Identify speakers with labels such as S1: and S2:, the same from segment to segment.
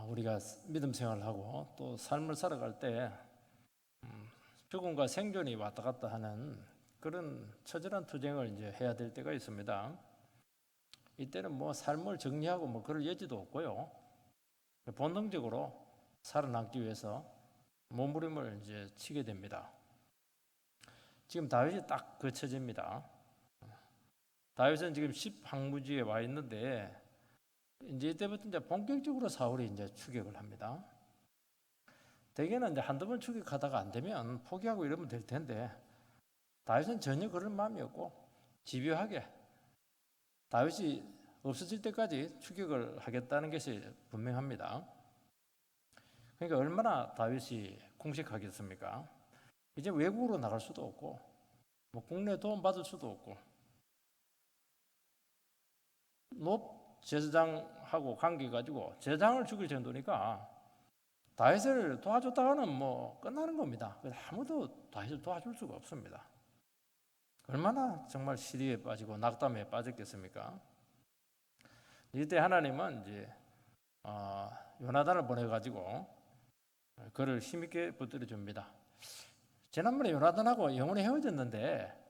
S1: 우리가 믿음 생활을 하고 또 삶을 살아갈 때 죽음과 생존이 왔다 갔다 하는 그런 처절한 투쟁을 이제 해야 될 때가 있습니다. 이때는 뭐 삶을 정리하고 뭐 그럴 여지도 없고요. 본능적으로 살아남기 위해서 몸부림을 이제 치게 됩니다. 지금 다윗이 딱 그 처지입니다. 다윗은 지금 10항무지에 와 있는데 이제 이때부터 이제 본격적으로 사울이 이제 추격을 합니다. 대개는 이제 한두 번 추격하다가 안 되면 포기하고 이러면 될 텐데 다윗은 전혀 그런 마음이 없고 집요하게 다윗이 없어질 때까지 추격을 하겠다는 것이 분명합니다. 그러니까 얼마나 다윗이 궁식하겠습니까? 이제 외국으로 나갈 수도 없고 뭐 국내 도움 받을 수도 없고 높 제사장하고 관계 가지고 제사장을 죽일 정도니까 다윗을 도와줬다가는 뭐 끝나는 겁니다. 아무도 다윗을 도와줄 수가 없습니다. 얼마나 정말 시리에 빠지고 낙담에 빠졌겠습니까? 이때 하나님은 이제 요나단을 보내가지고 그를 힘있게 붙들어 줍니다. 지난번에 요나단하고 영원히 헤어졌는데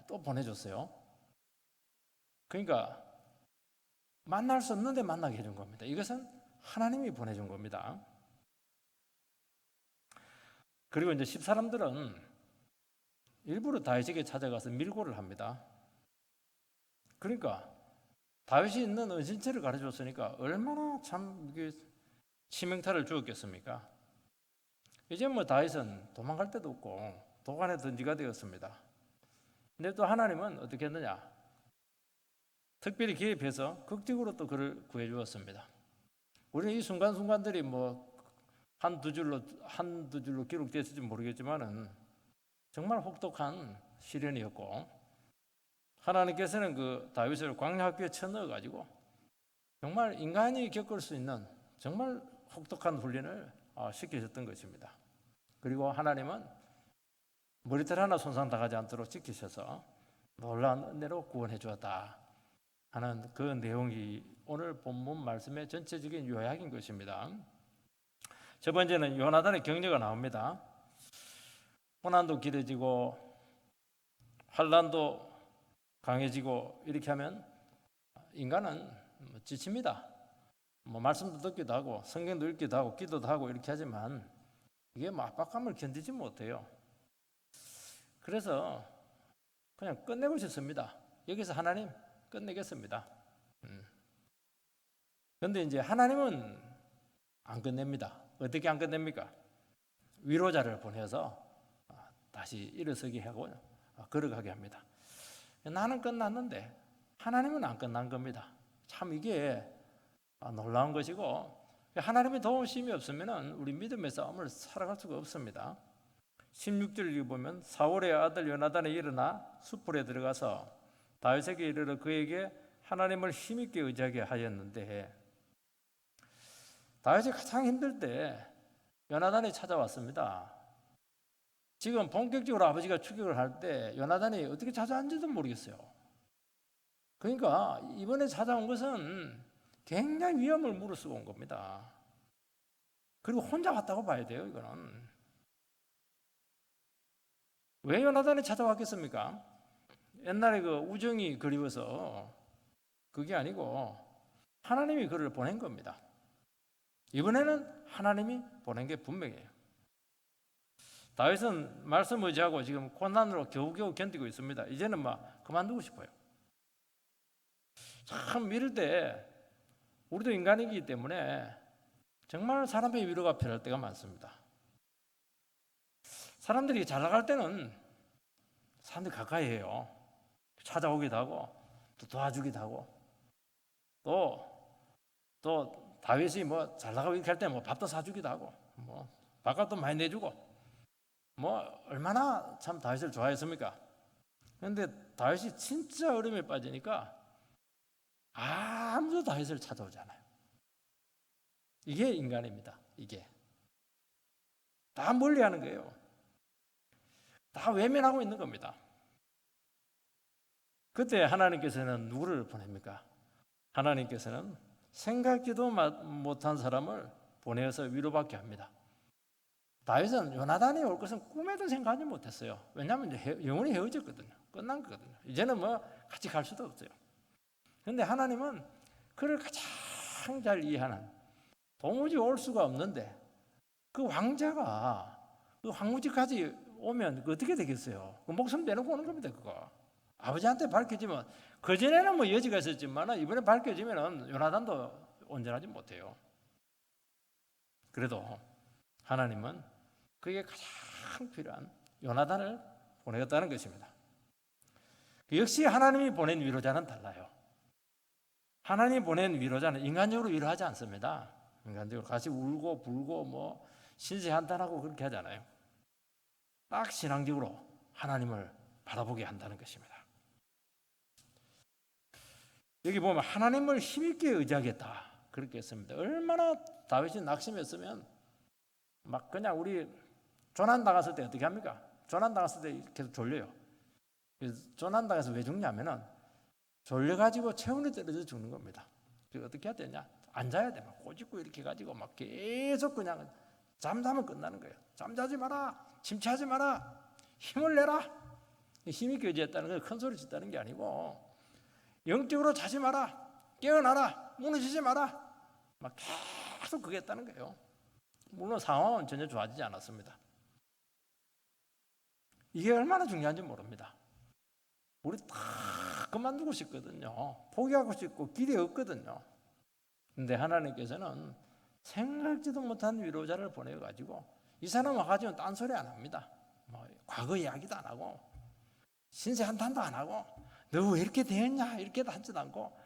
S1: 또 보내줬어요. 그러니까 만날 수 없는데 만나게 해준 겁니다. 이것은 하나님이 보내준 겁니다. 그리고 이제 10사람들은 일부러 다윗에게 찾아가서 밀고를 합니다. 그러니까 다윗이 있는 은신처를 가르쳐줬으니까 얼마나 참 치명타를 주었겠습니까? 이제 뭐 다윗은 도망갈 데도 없고 도관에 던지가 되었습니다. 근데 또 하나님은 어떻게 했느냐? 특별히 개입해서 극적으로 또 그를 구해 주었습니다. 우리는 이 순간순간들이 뭐 한두 줄로 기록됐을지 모르겠지만은 정말 혹독한 시련이었고 하나님께서는 그 다윗을 광야학교에 쳐넣어 가지고 정말 인간이 겪을 수 있는 정말 혹독한 훈련을 시키셨던 것입니다. 그리고 하나님은 머리털 하나 손상당하지 않도록 지키셔서 놀라운 은혜로 구원해 주었다 하는 그 내용이 오늘 본문 말씀의 전체적인 요약인 것입니다. 첫 번째는 요나단의 격려가 나옵니다. 고난도 길어지고 환난도 강해지고 이렇게 하면 인간은 지칩니다. 뭐 말씀도 듣기도 하고 성경도 읽기도 하고 기도도 하고 이렇게 하지만 이게 뭐 압박감을 견디지 못해요. 그래서 그냥 끝내고 싶습니다. 여기서 하나님 끝내겠습니다. 그런데 이제 하나님은 안 끝냅니다. 어떻게 안 끝냅니까? 위로자를 보내서 다시 일어서게 하고 걸어가게 합니다. 나는 끝났는데 하나님은 안 끝난 겁니다. 참 이게 놀라운 것이고 하나님의 도우심이 없으면 우리 믿음의 싸움을 살아갈 수가 없습니다. 16절을 보면 사울의 아들 요나단이 일어나 숲불에 들어가서 다윗에게 이르러 그에게 하나님을 힘있게 의지하게 하였는데 다윗이 가장 힘들 때 요나단이 찾아왔습니다. 지금 본격적으로 아버지가 추격을 할 때 요나단이 어떻게 찾아왔는지도 모르겠어요. 그러니까 이번에 찾아온 것은 굉장히 위험을 무릅쓰고 온 겁니다. 그리고 혼자 왔다고 봐야 돼요. 이거는 왜 요나단이 찾아왔겠습니까? 옛날에 그 우정이 그리워서 그게 아니고 하나님이 그를 보낸 겁니다. 이번에는 하나님이 보낸 게 분명해요. 다윗은 말씀 의지하고 지금 고난으로 겨우겨우 견디고 있습니다. 이제는 막 그만두고 싶어요. 참 이럴 때 우리도 인간이기 때문에 정말 사람의 위로가 필요할 때가 많습니다. 사람들이 잘 나갈 때는 사람들이 가까이 해요. 찾아오기도 하고 또 도와주기도 하고 또 다윗이 뭐 잘 나가고 이렇게 할 때 뭐 밥도 사주기도 하고 뭐 밥값도 많이 내주고 뭐 얼마나 참 다윗을 좋아했습니까? 그런데 다윗이 진짜 어려움에 빠지니까 아무도 다윗을 찾아오지 않아요. 이게 인간입니다. 이게 다 멀리하는 거예요. 다 외면하고 있는 겁니다. 그때 하나님께서는 누구를 보냅니까? 하나님께서는 생각지도 못한 사람을 보내어서 위로받게 합니다. 다윗은 요나단이 올 것은 꿈에도 생각하지 못했어요. 왜냐하면 이제 영원히 헤어졌거든요. 끝난 거거든요. 이제는 뭐 같이 갈 수도 없어요. 그런데 하나님은 그를 가장 잘 이해하는, 도무지 올 수가 없는데 그 왕자가 그 황무지까지 오면 어떻게 되겠어요? 그 목숨 내놓고 오는 겁니다. 그거 아버지한테 밝혀지면, 그전에는 뭐 여지가 있었지만 이번에 밝혀지면 요나단도 온전하지 못해요. 그래도 하나님은 그게 가장 필요한 요나단을 보내겠다는 것입니다. 역시 하나님이 보낸 위로자는 달라요. 하나님이 보낸 위로자는 인간적으로 위로하지 않습니다. 인간적으로 같이 울고 불고 뭐 신세한탄하고 그렇게 하잖아요. 딱 신앙적으로 하나님을 바라보게 한다는 것입니다. 여기 보면 하나님을 힘있게 의지하겠다 그렇게 했습니다. 얼마나 다윗이 낙심했으면 막 그냥 우리 조난 당했을 때 어떻게 합니까? 조난 당했을 때 계속 졸려요. 조난 당해서 왜 죽냐면은 졸려가지고 체온이 떨어져 죽는 겁니다. 그래서 어떻게 해야 되냐? 앉아야 돼. 막 꼬집고 이렇게 가지고 막 계속 그냥 잠자면 끝나는 거예요. 잠자지 마라, 침체하지 마라, 힘을 내라. 힘이 교제했다는 건 큰 소리 짓다는 게 아니고 영적으로 자지 마라, 깨어나라, 무너지지 마라. 막 계속 그게 했다는 거예요. 물론 상황은 전혀 좋아지지 않았습니다. 이게 얼마나 중요한지 모릅니다. 우리 다 그만두고 싶거든요. 포기하고 싶고 길이 없거든요. 근데 하나님께서는 생각지도 못한 위로자를 보내가지고 이 사람 와가지고 딴소리 안 합니다. 뭐 과거 이야기도 안 하고 신세 한탄도 안 하고 너 왜 이렇게 되었냐 이렇게도 하지도 않고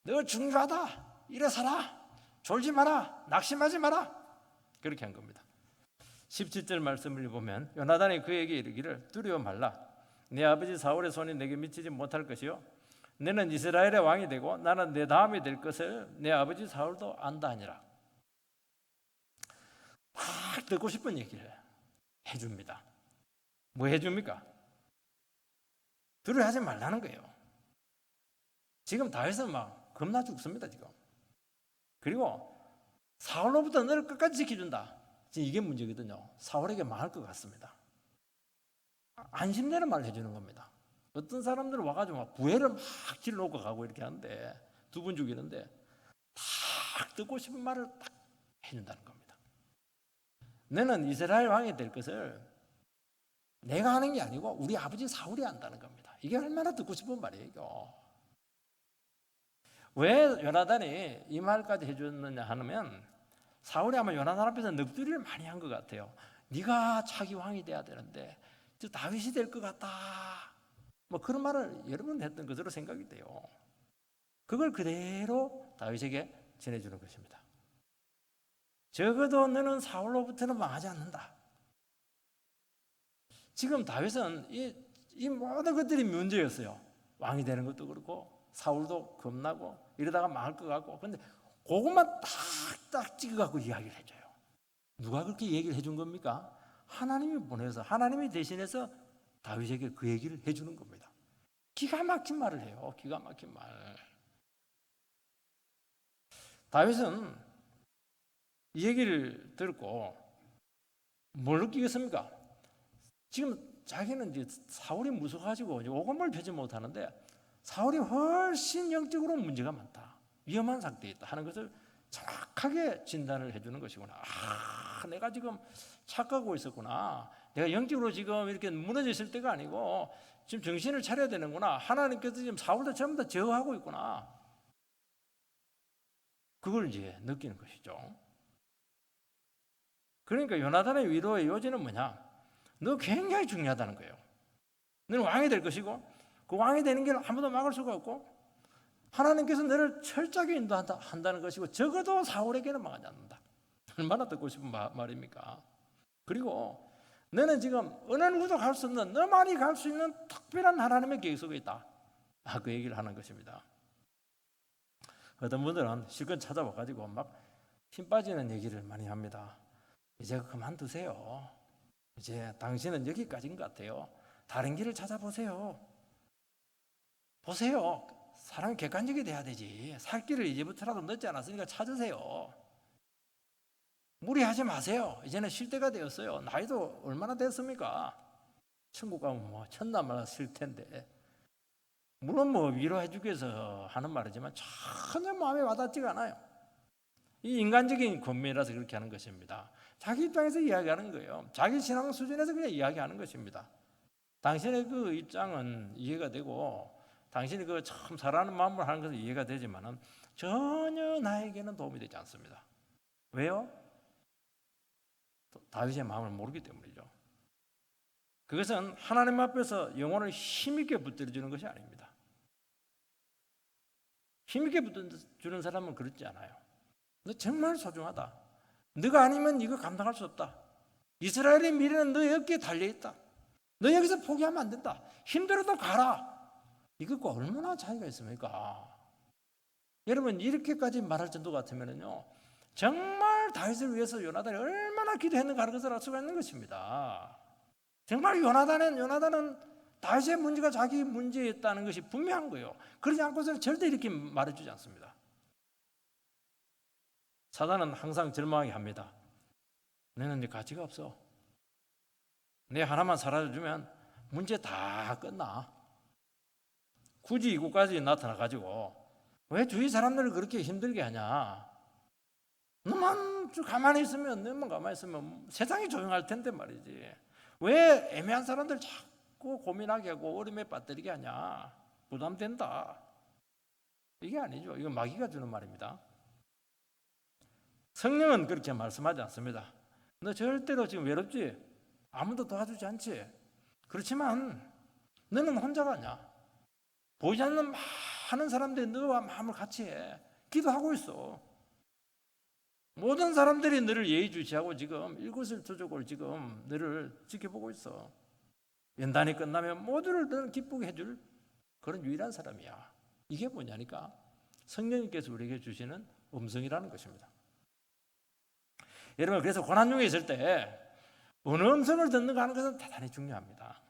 S1: 너 중요하다 이래 살아 졸지 마라 낙심하지 마라 그렇게 한 겁니다. 17절 말씀을 보면 요나단이 그에게 이르기를 두려워 말라. 내 아버지 사울의 손이 내게 미치지 못할 것이요 너는 이스라엘의 왕이 되고 나는 내 다음이 될 것을 내 아버지 사울도 안다 하니라. 딱 듣고 싶은 얘기를 해줍니다. 뭐 해줍니까? 두려워하지 말라는 거예요. 지금 다윗은 막 겁나 죽습니다 지금. 그리고 사울로부터 너를 끝까지 지켜준다. 지금 이게 문제거든요. 사울에게 망할 것 같습니다. 안심되는 말을 해주는 겁니다. 어떤 사람들은 와가지고 막 부해를 막 질러놓고 가고 이렇게 하는데 두 분 죽이는데 딱 듣고 싶은 말을 딱 해준다는 겁니다. 너는 이스라엘 왕이 될 것을 내가 하는 게 아니고 우리 아버지 사울이 한다는 겁니다. 이게 얼마나 듣고 싶은 말이에요. 왜 요나단이 이 말까지 해줬느냐 하면 사울이 아마 요나단 앞에서 넋두리를 많이 한 것 같아요. 네가 차기 왕이 돼야 되는데 저 다윗이 될 것 같다. 뭐 그런 말을 여러 번 했던 것으로 생각이 돼요. 그걸 그대로 다윗에게 전해주는 것입니다. 적어도 너는 사울로부터는 망하지 않는다. 지금 다윗은 이 모든 것들이 문제였어요. 왕이 되는 것도 그렇고 사울도 겁나고 이러다가 망할 것 같고 근데 그것만 딱딱 찍어갖고 이야기를 해줘요. 누가 그렇게 얘기를 해준 겁니까? 하나님이 보내서 하나님이 대신해서 다윗에게 그 얘기를 해주는 겁니다. 기가 막힌 말을 해요. 기가 막힌 말. 다윗은 이 얘기를 듣고 뭘 느끼겠습니까? 지금 자기는 이제 사울이 무서워가지고 오건을 펴지 못하는데 사울이 훨씬 영적으로 문제가 많다. 위험한 상태에 있다 하는 것을 정확하게 진단을 해주는 것이구나. 아, 내가 지금 착각하고 있었구나. 내가 영적으로 지금 이렇게 무너져 있을 때가 아니고 지금 정신을 차려야 되는구나. 하나님께서 지금 사울도 전부 다 제어하고 있구나. 그걸 이제 느끼는 것이죠. 그러니까 요나단의 위로의 요지는 뭐냐? 너 굉장히 중요하다는 거예요. 너는 왕이 될 것이고 그 왕이 되는 길 아무도 막을 수가 없고 하나님께서 너를 철저하게 인도한다는 것이고 적어도 사울에게는 망하지 않는다. 얼마나 듣고 싶은 말입니까? 그리고 너는 지금 어느 누구도 갈 수 없는 너만이 갈 수 있는 특별한 하나님의 계획 속에 있다. 그 얘기를 하는 것입니다. 어떤 분들은 실컷 찾아와가지고 막 힘 빠지는 얘기를 많이 합니다. 이제 그만두세요. 이제 당신은 여기까지인 것 같아요. 다른 길을 찾아보세요. 보세요. 사람이 객관적이 돼야 되지. 살 길을 이제부터라도 늦지 않았으니까 찾으세요. 무리하지 마세요. 이제는 쉴 때가 되었어요. 나이도 얼마나 됐습니까? 천국 가면 뭐 천남을 쓸 텐데. 물론 뭐 위로해 주기 위해서 하는 말이지만 전혀 마음에 와닿지가 않아요. 이 인간적인 권면이라서 그렇게 하는 것입니다. 자기 입장에서 이야기하는 거예요. 자기 신앙 수준에서 그냥 이야기하는 것입니다. 당신의 그 입장은 이해가 되고 당신이 그 참 사랑하는 마음으로 하는 것은 이해가 되지만은 전혀 나에게는 도움이 되지 않습니다. 왜요? 다윗의 마음을 모르기 때문이죠. 그것은 하나님 앞에서 영혼을 힘있게 붙들어주는 것이 아닙니다. 힘있게 붙들어주는 사람은 그렇지 않아요. 너 정말 소중하다. 너가 아니면 이거 감당할 수 없다. 이스라엘의 미래는 너의 어깨에 달려있다. 너 여기서 포기하면 안 된다. 힘들어도 가라. 이것과 얼마나 차이가 있습니까? 여러분 이렇게까지 말할 정도 같으면요 정말 다윗을 위해서 요나단이 얼마나 기도했는가 하는 것을 알 수가 있는 것입니다. 정말 요나단은 다윗의 문제가 자기 문제였다는 것이 분명한 거예요. 그러지 않고서는 절대 이렇게 말해주지 않습니다. 사단은 항상 절망하게 합니다. 너는 이제 가치가 없어. 내 하나만 사라져주면 문제 다 끝나. 굳이 이곳까지 나타나가지고 왜 주위 사람들을 그렇게 힘들게 하냐. 너만 가만히 있으면 세상이 조용할 텐데 말이지. 왜 애매한 사람들 자꾸 고민하게 하고 어려움에 빠뜨리게 하냐. 부담된다. 이게 아니죠. 이건 마귀가 주는 말입니다. 성령은 그렇게 말씀하지 않습니다. 너 절대로 지금 외롭지? 아무도 도와주지 않지? 그렇지만 너는 혼자가 아니야. 보이지 않는 많은 사람들이 너와 마음을 같이 해. 기도하고 있어. 모든 사람들이 너를 예의주시하고 지금 일거수일투족을 지금 너를 지켜보고 있어. 연단이 끝나면 모두를 너는 기쁘게 해줄 그런 유일한 사람이야. 이게 뭐냐니까 성령님께서 우리에게 주시는 음성이라는 것입니다. 여러분 그래서 고난 중에 있을 때 어느 음성을 듣는가 하는 것은 대단히 중요합니다.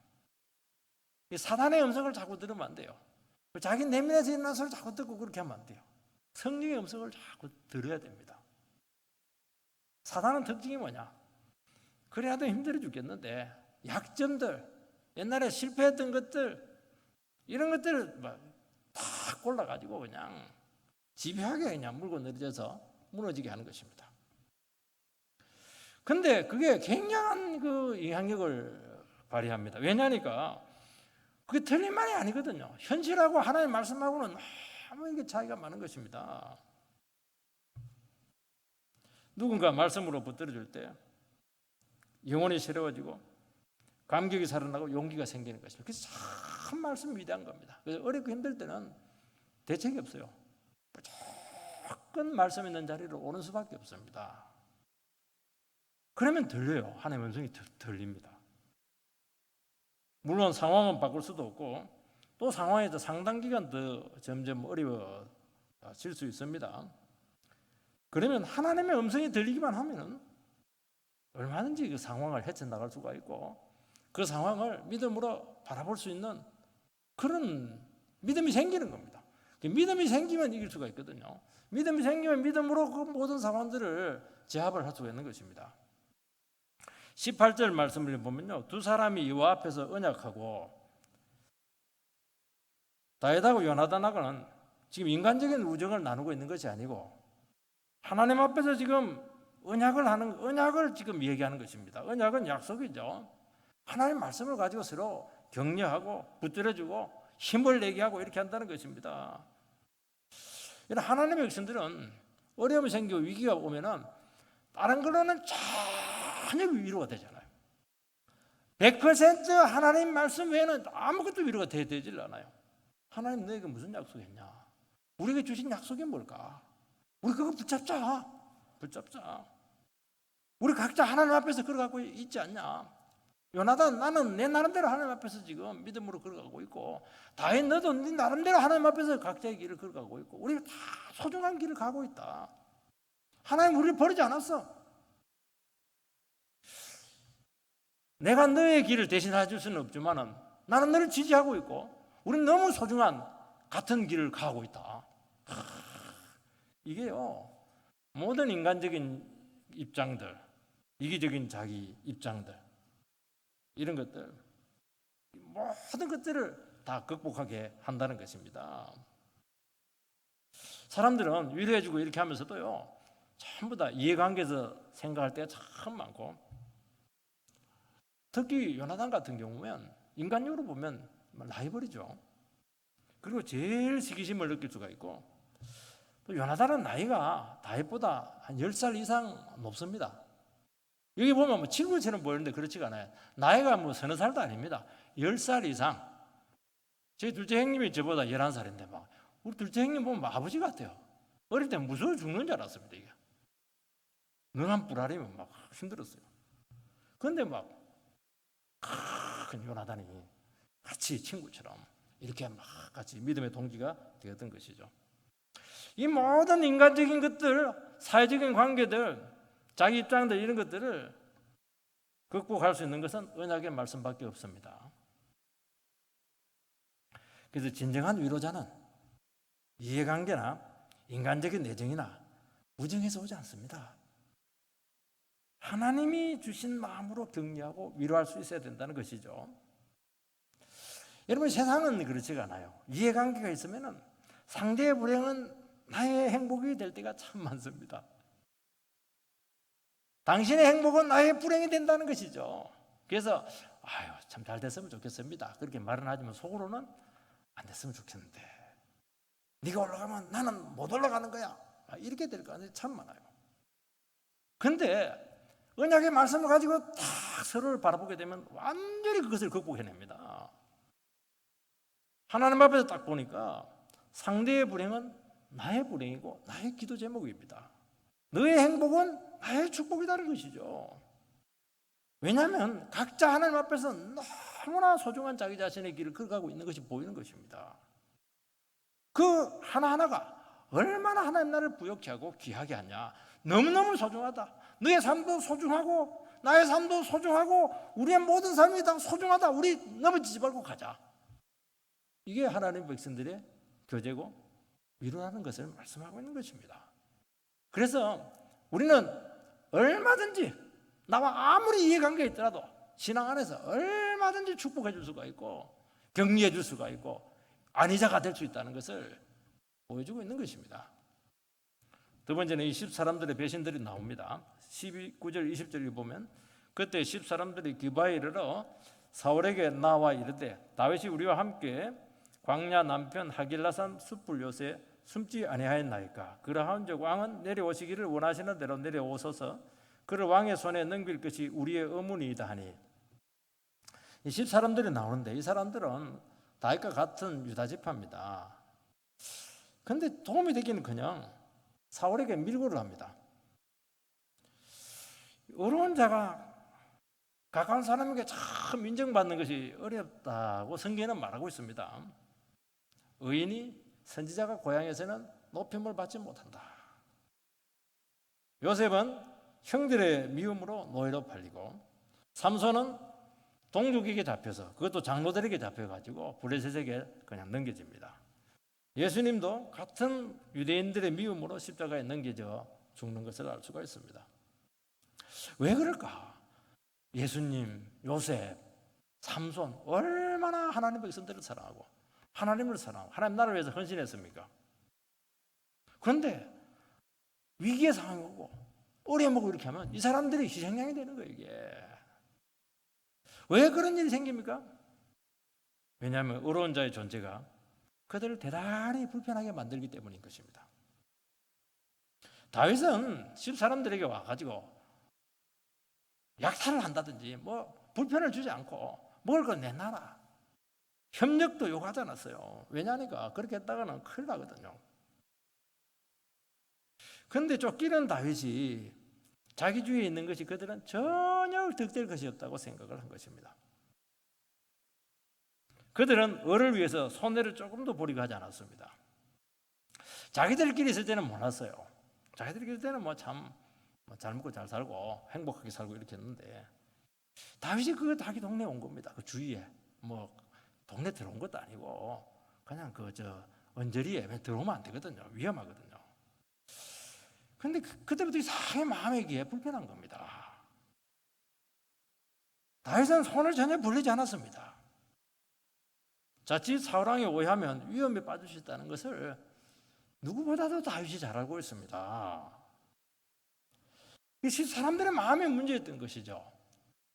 S1: 사단의 음성을 자꾸 들으면 안 돼요. 자기 내면에서 있는 소리를 자꾸 듣고 그렇게 하면 안 돼요. 성령의 음성을 자꾸 들어야 됩니다. 사단은 특징이 뭐냐? 그래야도 힘들어 죽겠는데 약점들, 옛날에 실패했던 것들 이런 것들을 다 골라가지고 그냥 집요하게 그냥 물고 늘어져서 무너지게 하는 것입니다. 근데 그게 굉장한 그 영향력을 발휘합니다. 왜냐니까 그게 틀린 말이 아니거든요. 현실하고 하나님의 말씀하고는 너무 이게 차이가 많은 것입니다. 누군가 말씀으로 붙들어줄 때 영혼이 새로워지고 감격이 살아나고 용기가 생기는 것입니다. 그래서 참 말씀 위대한 겁니다. 그래서 어렵고 힘들 때는 대책이 없어요. 무조건 말씀 있는 자리로 오는 수밖에 없습니다. 그러면 들려요. 하나님의 음성이 들립니다. 물론 상황은 바꿀 수도 없고 또 상황에 더 상당 기간 더 점점 어려워질 수 있습니다. 그러면 하나님의 음성이 들리기만 하면은 얼마든지 그 상황을 헤쳐나갈 수가 있고 그 상황을 믿음으로 바라볼 수 있는 그런 믿음이 생기는 겁니다. 믿음이 생기면 이길 수가 있거든요. 믿음이 생기면 믿음으로 그 모든 상황들을 제압을 할 수가 있는 것입니다. 18절 말씀을 보면요. 두 사람이 여호와 앞에서 언약하고 다윗하고 요나단하고는 지금 인간적인 우정을 나누고 있는 것이 아니고 하나님 앞에서 지금 언약을 지금 얘기하는 것입니다. 언약은 약속이죠. 하나님 말씀을 가지고 서로 격려하고 붙들어주고 힘을 내게 하고 이렇게 한다는 것입니다. 이런 하나님의 백성들은 어려움이 생기고 위기가 오면은 다른 걸로는 전혀 위로가 되잖아요. 100% 하나님 말씀 외에는 아무것도 위로가 되질 않아요. 하나님 너에게 무슨 약속했냐? 우리에게 주신 약속이 뭘까? 우리 그거 붙잡자. 우리 각자 하나님 앞에서 걸어가고 있지 않냐? 요나단 나는 내 나름대로 하나님 앞에서 지금 믿음으로 걸어가고 있고 다윗 너도 네 나름대로 하나님 앞에서 각자의 길을 걸어가고 있고 우리가 다 소중한 길을 가고 있다. 하나님 우리를 버리지 않았어. 내가 너의 길을 대신해 줄 수는 없지만 나는 너를 지지하고 있고 우리는 너무 소중한 같은 길을 가고 있다. 이게요, 모든 인간적인 입장들, 이기적인 자기 입장들, 이런 것들, 모든 것들을 다 극복하게 한다는 것입니다. 사람들은 위로해주고 이렇게 하면서도요, 전부 다 이해관계에서 생각할 때가 참 많고, 특히 요나단 같은 경우면 인간적으로 보면 라이벌이죠. 그리고 제일 시기심을 느낄 수가 있고, 또 요나단은 나이가 다윗보다 한 10살 이상 높습니다. 여기 보면 뭐 친구처럼 보이는데 그렇지가 않아요. 나이가 뭐 서너 살도 아닙니다. 10살 이상. 제 둘째 형님이 저보다 11살인데 막 우리 둘째 형님 보면 막 아버지 같아요. 어릴 때 무서워 죽는 줄 알았습니다. 이게 능한 불알이면 막 힘들었어요. 그런데 막 큰 요나단이 같이 친구처럼 이렇게 막 같이 믿음의 동기가 되었던 것이죠. 이 모든 인간적인 것들, 사회적인 관계들, 자기 입장들 이런 것들을 극복할 수 있는 것은 언약의 말씀밖에 없습니다. 그래서 진정한 위로자는 이해관계나 인간적인 내정이나 우정에서 오지 않습니다. 하나님이 주신 마음으로 격려하고 위로할 수 있어야 된다는 것이죠. 여러분, 세상은 그렇지가 않아요. 이해관계가 있으면 상대의 불행은 나의 행복이 될 때가 참 많습니다. 당신의 행복은 나의 불행이 된다는 것이죠. 그래서 아유, 참 잘 됐으면 좋겠습니다. 그렇게 말은 하지만 속으로는 안 됐으면 좋겠는데, 네가 올라가면 나는 못 올라가는 거야. 이렇게 될 가능성이 참 많아요. 그런데 언약의 말씀을 가지고 딱 서로를 바라보게 되면 완전히 그것을 극복해냅니다. 하나님 앞에서 딱 보니까 상대의 불행은 나의 불행이고 나의 기도 제목입니다. 너의 행복은 나의 축복이라는 것이죠. 왜냐하면 각자 하나님 앞에서 너무나 소중한 자기 자신의 길을 걸어가고 있는 것이 보이는 것입니다. 그 하나하나가 얼마나 하나님 나를 부욕케 하고 귀하게 하냐. 너무너무 소중하다. 너의 삶도 소중하고 나의 삶도 소중하고 우리의 모든 삶이 다 소중하다. 우리 넘어지지 말고 가자. 이게 하나님 백성들의 교제고 위로하는 것을 말씀하고 있는 것입니다. 그래서 우리는 얼마든지 나와 아무리 이해관계가 있더라도 신앙 안에서 얼마든지 축복해 줄 수가 있고 격려해 줄 수가 있고 안위자가 될 수 있다는 것을 보여주고 있는 것입니다. 두 번째는 이 10사람들의 배신들이 나옵니다. 19절 20절을 보면 그때 10사람들이 기바에 이르러 사울에게 나와 이르되 다윗이 우리와 함께 광야 남편 하길라산 숯불 요새 숨지 아니하였나이까. 그러한즉 왕은 내려오시기를 원하시는 대로 내려오소서. 그를 왕의 손에 넘길 것이 우리의 의문이다 하니. 이 10사람들이 나오는데 이 사람들은 다윗과 같은 유다 지파입니다. 그런데 도움이 되기는 그냥 사울에게 밀고를 합니다. 어려운 자가 가까운 사람에게 참 인정받는 것이 어렵다고 성경에는 말하고 있습니다. 의인이 선지자가 고향에서는 높임을 받지 못한다. 요셉은 형들의 미움으로 노예로 팔리고 삼손은 동족에게 잡혀서 그것도 장로들에게 잡혀가지고 블레셋에게 그냥 넘겨집니다. 예수님도 같은 유대인들의 미움으로 십자가에 넘겨져 죽는 것을 알 수가 있습니다. 왜 그럴까? 예수님, 요셉, 삼손 얼마나 하나님 백성들을 사랑하고 하나님을 사랑하고 하나님 나라를 위해서 헌신했습니까? 그런데 위기의 상황이 오고 어려움 오고 이렇게 하면 이 사람들이 희생양이 되는 거예요. 이게 왜 그런 일이 생깁니까? 왜냐하면 어려운 자의 존재가 그들을 대단히 불편하게 만들기 때문인 것입니다. 다윗은 10사람들에게 와가지고 약탈을 한다든지 뭐 불편을 주지 않고 먹을 건 내놔라. 협력도 요구하지 않았어요. 왜냐하니까 그렇게 했다가는 큰일 나거든요. 그런데 쫓기는 다윗이 자기 주위에 있는 것이 그들은 전혀 득될 것이 없다고 생각을 한 것입니다. 그들은 을을 위해서 손해를 조금도 보리고 하지 않았습니다. 자기들끼리 있을 때는 몰랐어요. 자기들끼리 있을 때는 잘 먹고 잘 살고 행복하게 살고 이렇게 했는데 다윗이 그 자기 동네에 온 겁니다. 그 주위에 뭐 동네 들어온 것도 아니고 그냥 언저리에 들어오면 안 되거든요. 위험하거든요. 그런데 그때부터 이상하게 마음에 기에 불편한 겁니다. 다윗은 손을 전혀 벌리지 않았습니다. 자칫 사울왕이 오해하면 위험에 빠질 수 있다는 것을 누구보다도 다윗이 잘 알고 있습니다. 이게 사람들의 마음의 문제였던 것이죠.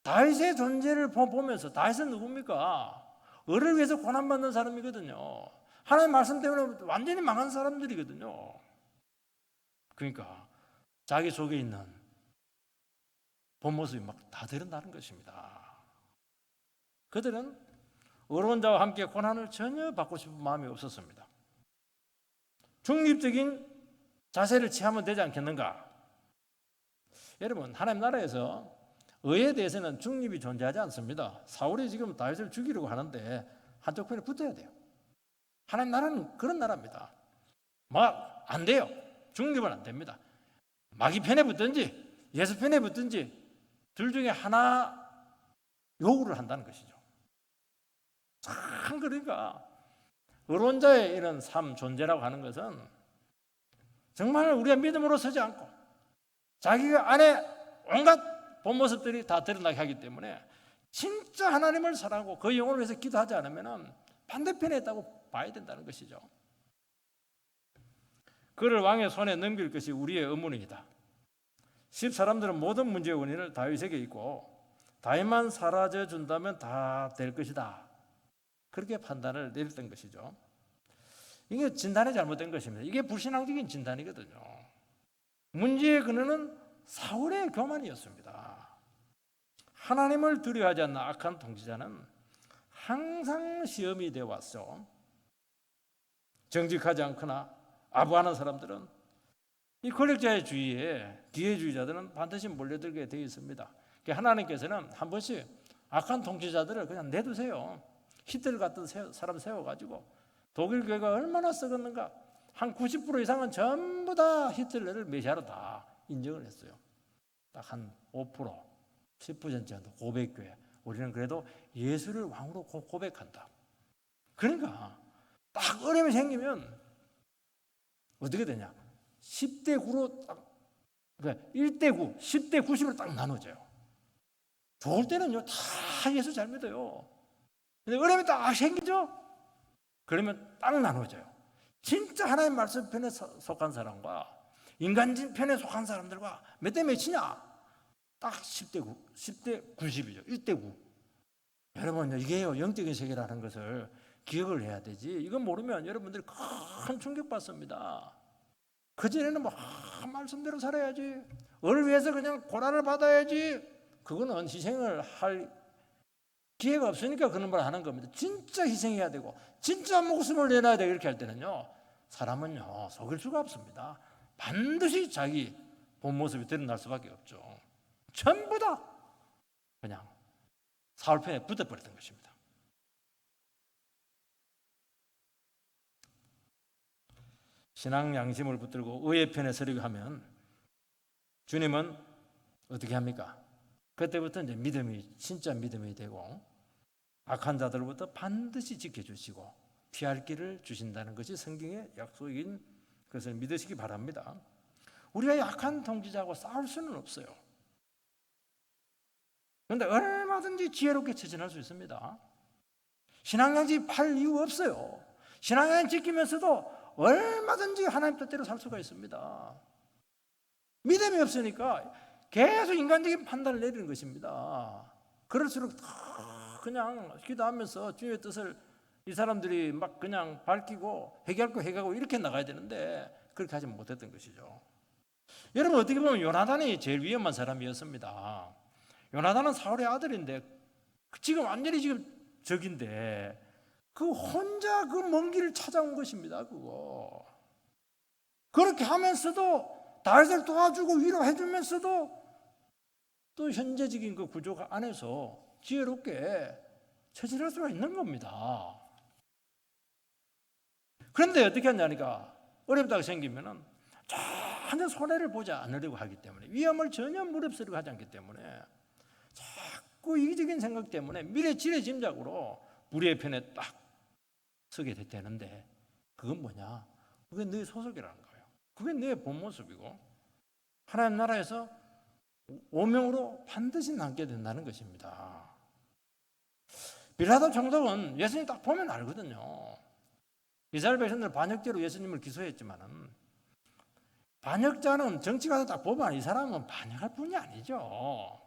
S1: 다윗의 존재를 보면서 다윗은 누굽니까? 을을 위해서 고난받는 사람이거든요. 하나님의 말씀 때문에 완전히 망한 사람들이거든요. 그러니까 자기 속에 있는 본 모습이 막 다 드러나는 것입니다. 그들은 어려운 자와 함께 고난을 전혀 받고 싶은 마음이 없었습니다. 중립적인 자세를 취하면 되지 않겠는가? 여러분, 하나님 나라에서 의에 대해서는 중립이 존재하지 않습니다. 사울이 지금 다윗을 죽이려고 하는데 한쪽 편에 붙어야 돼요. 하나님 나라는 그런 나라입니다. 막 안 돼요. 중립은 안 됩니다. 마귀 편에 붙든지 예수 편에 붙든지 둘 중에 하나 요구를 한다는 것이죠. 참 그러니까 의로운 자의 이런 삶 존재라고 하는 것은 정말 우리가 믿음으로 서지 않고 자기가 안에 온갖 본 모습들이 다 드러나게 하기 때문에 진짜 하나님을 사랑하고 그 영혼을 위해서 기도하지 않으면 반대편에 있다고 봐야 된다는 것이죠. 그를 왕의 손에 넘길 것이 우리의 의무입니다. 10사람들은 모든 문제의 원인을 다윗에게 있고 다윗만 사라져 준다면 다 될 것이다. 그렇게 판단을 내렸던 것이죠. 이게 진단이 잘못된 것입니다. 이게 불신앙적인 진단이거든요. 문제의 근원은 사울의 교만이었습니다. 하나님을 두려워하지 않는 악한 통치자는 항상 시험이 되어 왔어. 정직하지 않거나 아부하는 사람들은 이 권력자의 주위에 기회주의자들은 반드시 몰려들게 되어 있습니다. 하나님께서는 한 번씩 악한 통치자들을 그냥 내두세요. 히틀러 같은 사람 세워가지고 독일 교회가 얼마나 썩었는가. 한 90% 이상은 전부 다 히틀러를 메시아로 다 인정을 했어요. 딱 한 5%, 10% 정도 고백교회. 우리는 그래도 예수를 왕으로 고백한다. 그러니까 딱 어려움이 생기면 어떻게 되냐? 10대 9로 딱, 그러니까 1대 9, 10대 90으로 딱 나눠져요. 좋을 때는요, 다 예수 잘 믿어요. 근데 어려움이 딱 생기죠? 그러면 딱 나눠져요. 진짜 하나님 말씀 편에 속한 사람과 인간진 편에 속한 사람들과 몇 대 몇이냐? 딱 10대 9, 10대 90이죠. 1대 9. 여러분, 이게요, 영적인 세계라는 것을 기억을 해야 되지. 이건 모르면 여러분들이 큰 충격받습니다. 그전에는 말씀대로 살아야지. 을을 위해서 그냥 고난을 받아야지. 그거는 희생을 할 기회가 없으니까 그런 말 하는 겁니다. 진짜 희생해야 되고 진짜 목숨을 내놔야 되고 이렇게 할 때는요, 사람은요 속일 수가 없습니다. 반드시 자기 본 모습이 드러날 수밖에 없죠. 전부 다 그냥 사울 편에 붙어버렸던 것입니다. 신앙 양심을 붙들고 의의 편에 서려고 하면 주님은 어떻게 합니까? 그때부터 이제 믿음이 진짜 믿음이 되고 악한 자들로부터 반드시 지켜주시고 피할 길을 주신다는 것이 성경의 약속인 것을 믿으시기 바랍니다. 우리가 약한 통치자하고 싸울 수는 없어요. 그런데 얼마든지 지혜롭게 처신할 수 있습니다. 신앙양심 팔 이유 없어요. 신앙양심 지키면서도 얼마든지 하나님 뜻대로 살 수가 있습니다. 믿음이 없으니까 계속 인간적인 판단을 내리는 것입니다. 그럴수록 그냥 기도하면서 주의 뜻을 이 사람들이 막 그냥 밝히고 해결할 거 해결하고 이렇게 나가야 되는데 그렇게 하지 못했던 것이죠. 여러분, 어떻게 보면 요나단이 제일 위험한 사람이었습니다. 요나단은 사울의 아들인데 지금 완전히 지금 적인데 그 혼자 그 먼 길을 찾아온 것입니다. 그거 그렇게 하면서도 다윗을 도와주고 위로해 주면서도 또 현재적인 그 구조 안에서 지혜롭게 처신할 수가 있는 겁니다. 그런데 어떻게 하냐니까 어렵다고 생기면은 전혀 손해를 보지 않으려고 하기 때문에 위험을 전혀 무릅쓰려고 하지 않기 때문에 자꾸 이기적인 생각 때문에 미래 지레짐작으로 불의의 편에 딱 서게 되는데 그건 뭐냐? 그게 너의 소속이라는 거예요. 그게 너의 본 모습이고 하나님 나라에서 오명으로 반드시 남게 된다는 것입니다. 빌라도 총독은 예수님 딱 보면 알거든요. 이스라엘 백성들 반역죄로 예수님을 기소했지만은 반역자는 정치가서 딱 보면 이 사람은 반역할 뿐이 아니죠.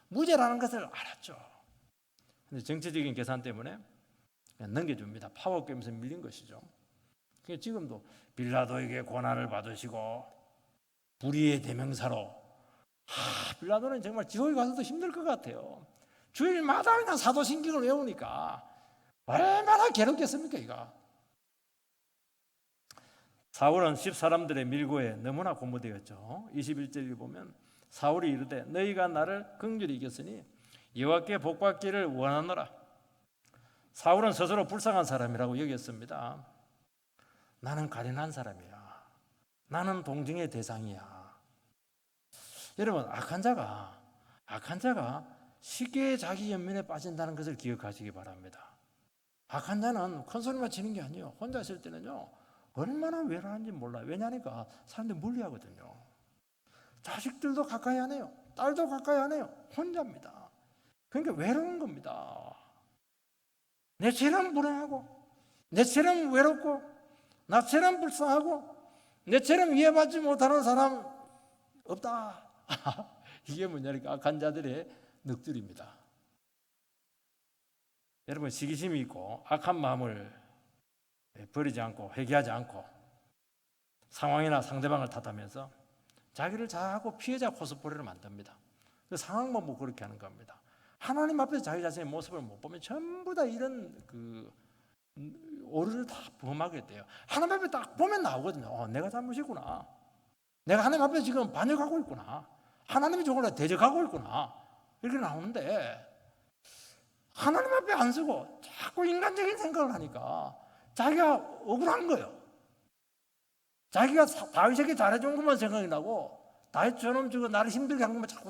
S1: 무죄라는 것을 알았죠. 근데 정치적인 계산 때문에 그냥 넘겨줍니다. 파워 게임에서 밀린 것이죠. 그러니까 지금도 빌라도에게 고난을 받으시고 불의의 대명사로 빌라도는 정말 지옥에 가서도 힘들 것 같아요. 주일마다 그냥 사도신경을 외우니까 얼마나 괴롭겠습니까 이거. 사울은 십사람들의 밀고에 너무나 고무되었죠. 21절을 보면 사울이 이르되 너희가 나를 긍휼히 이겼으니 여호와께 복받기를 원하노라. 사울은 스스로 불쌍한 사람이라고 여겼습니다. 나는 가련한 사람이야. 나는 동정의 대상이야. 여러분 악한 자가 쉽게 자기 연민에 빠진다는 것을 기억하시기 바랍니다. 악한 자는 큰 소리만 치는 게 아니에요. 혼자 있을 때는요 얼마나 외로운지 몰라요. 왜냐니까 사람들이 멀리하거든요. 자식들도 가까이 안 해요. 딸도 가까이 안 해요. 혼자입니다. 그러니까 외로운 겁니다. 내처럼 불행하고 내처럼 외롭고 나처럼 불쌍하고 내처럼 이해받지 못하는 사람 없다. 이게 뭐냐니까 악한 자들의 넋두리입니다. 여러분 시기심이 있고 악한 마음을 버리지 않고 회개하지 않고 상황이나 상대방을 탓하면서 자기를 자하고 피해자 코스프레를 만듭니다. 그 상황만 뭐 그렇게 하는 겁니다. 하나님 앞에서 자기 자신의 모습을 못 보면 전부 다 이런 오류를 다 범하게 돼요. 하나님 앞에 딱 보면 나오거든요. 내가 잘못이구나. 내가 하나님 앞에 지금 반역하고 있구나. 하나님이 저걸 대적하고 있구나. 이렇게 나오는데 하나님 앞에 안 서고 자꾸 인간적인 생각을 하니까 자기가 억울한 거예요. 자기가 다윗에게 잘해준 것만 생각이 나고 다윗처럼 나를 힘들게 한 것만 자꾸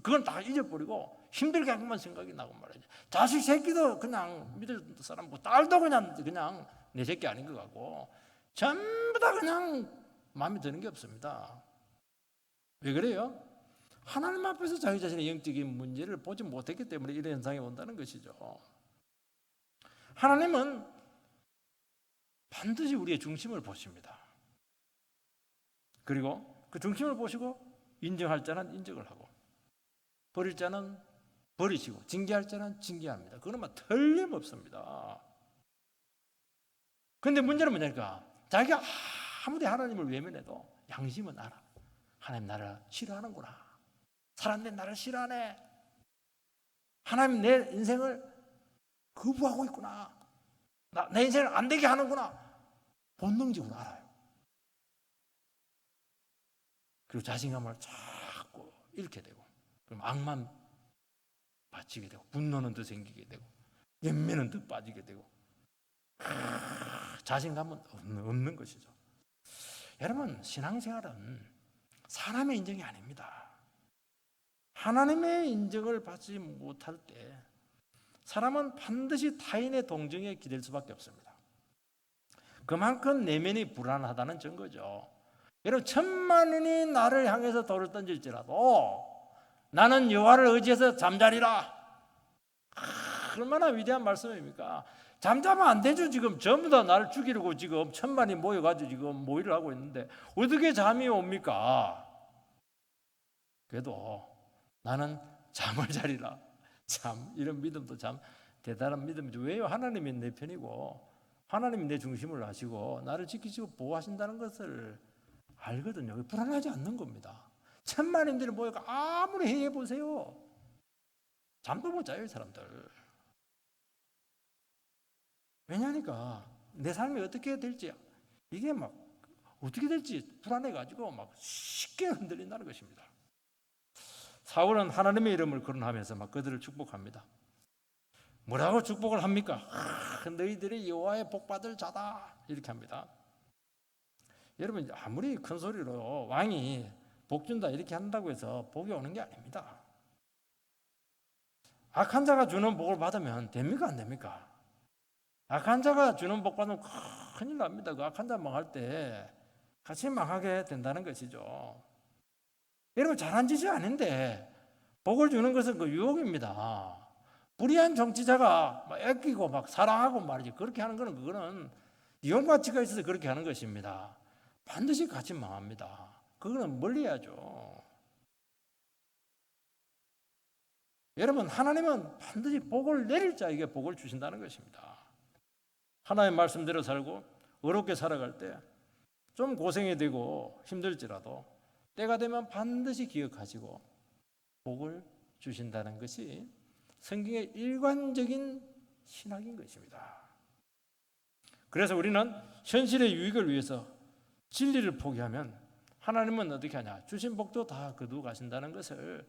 S1: 그건 다 잊어버리고 힘들게 한 것만 생각이 나고 말이죠. 자식 새끼도 그냥 믿을 사람 뭐 딸도 그냥 내 새끼 아닌 것 같고 전부 다 그냥 마음에 드는 게 없습니다. 왜 그래요? 하나님 앞에서 자기 자신의 영적인 문제를 보지 못했기 때문에 이런 현상이 온다는 것이죠. 하나님은 반드시 우리의 중심을 보십니다. 그리고 그 중심을 보시고 인정할 자는 인정을 하고 버릴 자는 버리시고 징계할 자는 징계합니다. 그건 막 틀림없습니다. 그런데 문제는 뭐냐니까 자기가 아무리 하나님을 외면해도 양심은 알아. 하나님 나를 싫어하는구나. 사람들이 나를 싫어하네. 하나님 내 인생을 거부하고 있구나. 내 인생을 안 되게 하는구나. 본능적으로 알아요. 그리고 자신감을 자꾸 잃게 되고 그럼 악만 바치게 되고 분노는 더 생기게 되고 연민은 더 빠지게 되고 자신감은 없는 것이죠. 여러분 신앙생활은 사람의 인정이 아닙니다. 하나님의 인정을 받지 못할 때 사람은 반드시 타인의 동정에 기댈 수밖에 없습니다. 그만큼 내면이 불안하다는 증거죠. 여러분 천만인이 나를 향해서 돌을 던질지라도 나는 여호와를 의지해서 잠자리라. 얼마나 위대한 말씀입니까? 잠자면 안 되죠. 지금 전부 다 나를 죽이려고 지금 천만이 모여가지고 지금 모의를 하고 있는데 어떻게 잠이 옵니까? 그래도 나는 잠을 자리라. 참 이런 믿음도 참 대단한 믿음이죠. 왜요? 하나님이 내 편이고 하나님이 내 중심을 아시고 나를 지키시고 보호하신다는 것을 알거든요. 불안하지 않는 겁니다. 천만인들이 모여가 아무리 회의해 보세요. 잠도 못 자요, 이 사람들. 왜냐니까 내 삶이 어떻게 될지 이게 막 어떻게 될지 불안해가지고 막 쉽게 흔들린다는 것입니다. 사울은 하나님의 이름을 거론하면서 막 그들을 축복합니다. 뭐라고 축복을 합니까? 너희들이 여호와의 복받을 자다 이렇게 합니다. 여러분 아무리 큰 소리로 왕이 복 준다 이렇게 한다고 해서 복이 오는 게 아닙니다. 악한 자가 주는 복을 받으면 됩니까 안 됩니까? 악한 자가 주는 복과는 큰일 납니다. 그 악한 자 망할 때 같이 망하게 된다는 것이죠. 여러분, 잘한 짓이 아닌데 복을 주는 것은 그 유혹입니다. 불의한 정치자가 막 애끼고 막 사랑하고 말이지, 그렇게 하는 거는 그거는 이용가치가 있어서 그렇게 하는 것입니다. 반드시 같이 망합니다. 그거는 멀리해야죠. 여러분, 하나님은 반드시 복을 내릴 자에게 복을 주신다는 것입니다. 하나님 말씀대로 살고 어렵게 살아갈 때 좀 고생이 되고 힘들지라도 때가 되면 반드시 기억하시고 복을 주신다는 것이 성경의 일관적인 신학인 것입니다. 그래서 우리는 현실의 유익을 위해서 진리를 포기하면 하나님은 어떻게 하냐? 주신 복도 다 거두어 가신다는 것을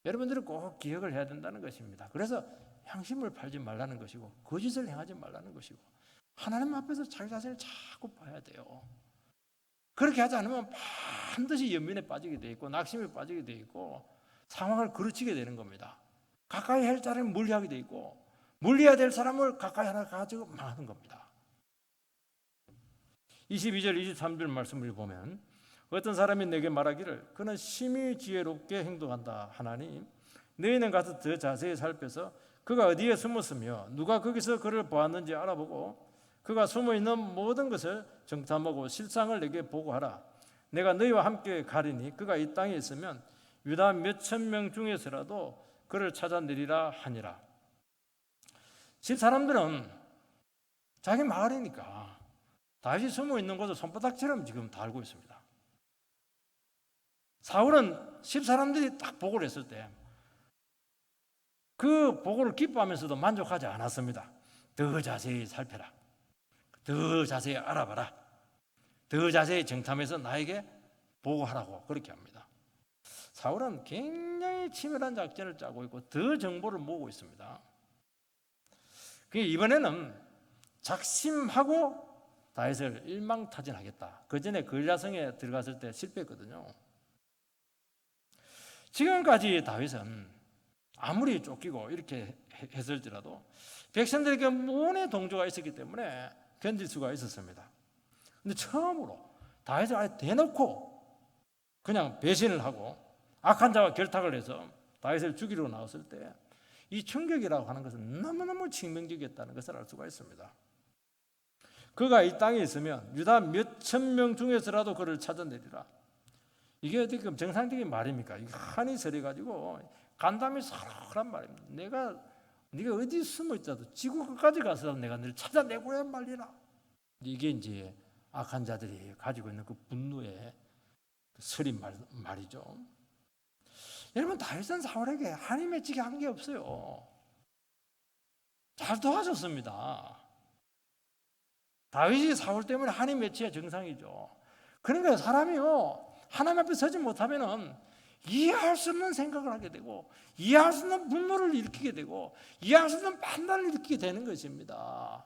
S1: 여러분들은 꼭 기억을 해야 된다는 것입니다. 그래서 양심을 팔지 말라는 것이고 거짓을 행하지 말라는 것이고 하나님 앞에서 자기 자신을 자꾸 봐야 돼요. 그렇게 하지 않으면 반드시 연민에 빠지게 돼 있고 낙심에 빠지게 돼 있고 상황을 그르치게 되는 겁니다. 가까이 할 자를 멀리하게 돼 있고 멀리해야 될 사람을 가까이 하나 가지고 망하는 겁니다. 22절 23절 말씀을 보면 어떤 사람이 내게 말하기를 그는 심히 지혜롭게 행동한다 하나니 너희는 가서 더 자세히 살펴서 그가 어디에 숨었으며 누가 거기서 그를 보았는지 알아보고 그가 숨어있는 모든 것을 정탐하고 실상을 내게 보고하라. 내가 너희와 함께 가리니 그가 이 땅에 있으면 유다 몇천 명 중에서라도 그를 찾아내리라 하니라. 집 사람들은 자기 마을이니까 다윗이 숨어있는 곳을 손바닥처럼 지금 다 알고 있습니다. 사울은 집 사람들이 딱 보고를 했을 때 그 보고를 기뻐하면서도 만족하지 않았습니다. 더 자세히 살펴라. 더 자세히 알아봐라. 더 자세히 정탐해서 나에게 보고하라고 그렇게 합니다. 사울은 굉장히 치밀한 작전을 짜고 있고 더 정보를 모으고 있습니다. 이번에는 작심하고 다윗을 일망타진하겠다. 그 전에 걸야성에 들어갔을 때 실패했거든요. 지금까지 다윗은 아무리 쫓기고 이렇게 했을지라도 백성들에게 모의 동조가 있었기 때문에 견딜 수가 있었습니다. 근데 처음으로 다윗을 아예 대놓고 그냥 배신을 하고 악한 자와 결탁을 해서 다윗을 죽이러 나왔을 때 이 충격이라고 하는 것은 너무너무 치명적이었다는 것을 알 수가 있습니다. 그가 이 땅에 있으면 유다 몇천 명 중에서라도 그를 찾아내리라. 이게 어떻게 정상적인 말입니까? 이게 한이 서려가지고 간담이 서러란 말입니다. 네가 어디 숨어 있자도 지구 끝까지 가서 내가 너를 찾아내고야 말리라. 이게 이제 악한 자들이 가지고 있는 그 분노의 서린 말이죠. 여러분, 다윗은 사울에게 한이 맺히게 한 게 없어요. 잘 도와줬습니다. 다윗이 사울 때문에 한이 맺혀야 정상이죠. 그러니까 사람이요, 하나님 앞에 서지 못하면은 이해할 수 없는 생각을 하게 되고 이해할 수 없는 분노를 일으키게 되고 이해할 수 없는 판단을 일으키게 되는 것입니다.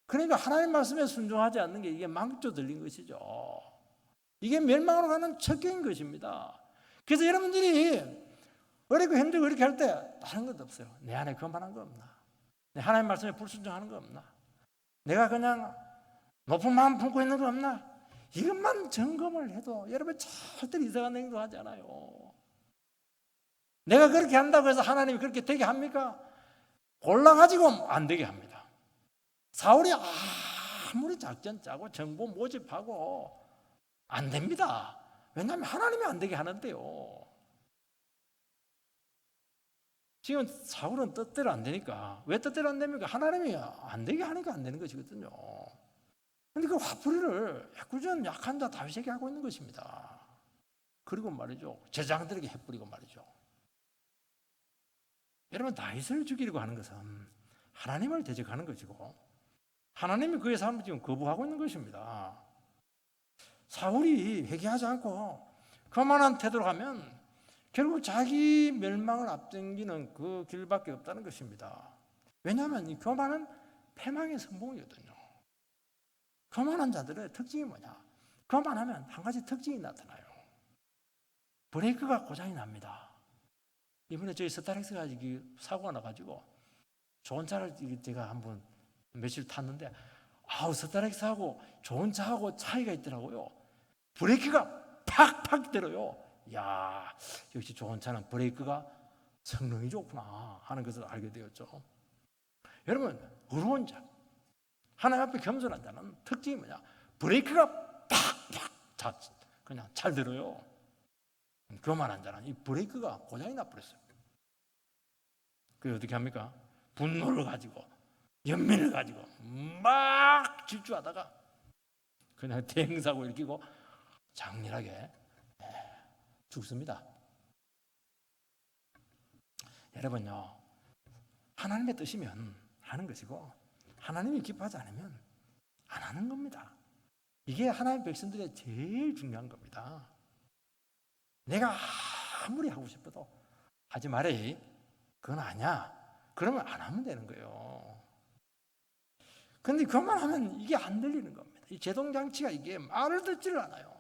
S1: 그러니까 하나님 말씀에 순종하지 않는 게 이게 망조 들린 것이죠. 이게 멸망으로 가는 척인 것입니다. 그래서 여러분들이 어렵고 힘들고 이렇게 할 때 다른 것도 없어요. 내 안에 거만한 거 없나? 내 하나님 말씀에 불순종하는 거 없나? 내가 그냥 높은 마음 품고 있는 거 없나? 이것만 점검을 해도 여러분 절대 이상한 행동하지 않아요. 내가 그렇게 한다고 해서 하나님이 그렇게 되게 합니까? 골라가지고 안 되게 합니다. 사울이 아무리 작전 짜고 정보 모집하고 안 됩니다. 왜냐하면 하나님이 안 되게 하는데요. 지금 사울은 뜻대로 안 되니까. 왜 뜻대로 안 됩니까? 하나님이 안 되게 하니까 안 되는 것이거든요. 그런데 그 화풀이를 애꿎은 약한 자 다윗에게 하고 있는 것입니다. 그리고 말이죠, 제장들에게 해뿌리고 말이죠. 여러분, 다윗을 죽이려고 하는 것은 하나님을 대적하는 것이고 하나님이 그의 삶을 지금 거부하고 있는 것입니다. 사울이 회개하지 않고 그만한 태도로 가면 결국 자기 멸망을 앞당기는 그 길밖에 없다는 것입니다. 왜냐하면 이 교만은 패망의 선봉이거든요. 교만한 자들의 특징이 뭐냐? 교만하면 한 가지 특징이 나타나요. 브레이크가 고장이 납니다. 이번에 저희 스타렉스가 사고가 나가지고 좋은 차를 제가 한번 며칠 탔는데 스타렉스하고 좋은 차하고 차이가 있더라고요. 브레이크가 팍팍 들어요. 야, 역시 좋은 차는 브레이크가 성능이 좋구나 하는 것을 알게 되었죠. 여러분, 의로운 자, 하나님 앞에 겸손한 자는 특징이 뭐냐? 브레이크가 팍팍 그냥 잘 들어요. 교만한 자는 이 브레이크가 고장이 나버렸어요. 그게 어떻게 합니까? 분노를 가지고 연민을 가지고 막 질주하다가 그냥 대행사고 일으키고 장렬하게 죽습니다. 여러분요, 하나님의 뜻이면 하는 것이고 하나님이 기뻐하지 않으면 안 하는 겁니다. 이게 하나님의 백성들의 제일 중요한 겁니다. 내가 아무리 하고 싶어도 하지 말이 그건 아니야. 그러면 안 하면 되는 거예요. 근데 그만 하면 이게 안 들리는 겁니다. 이 제동장치가 이게 말을 듣지를 않아요.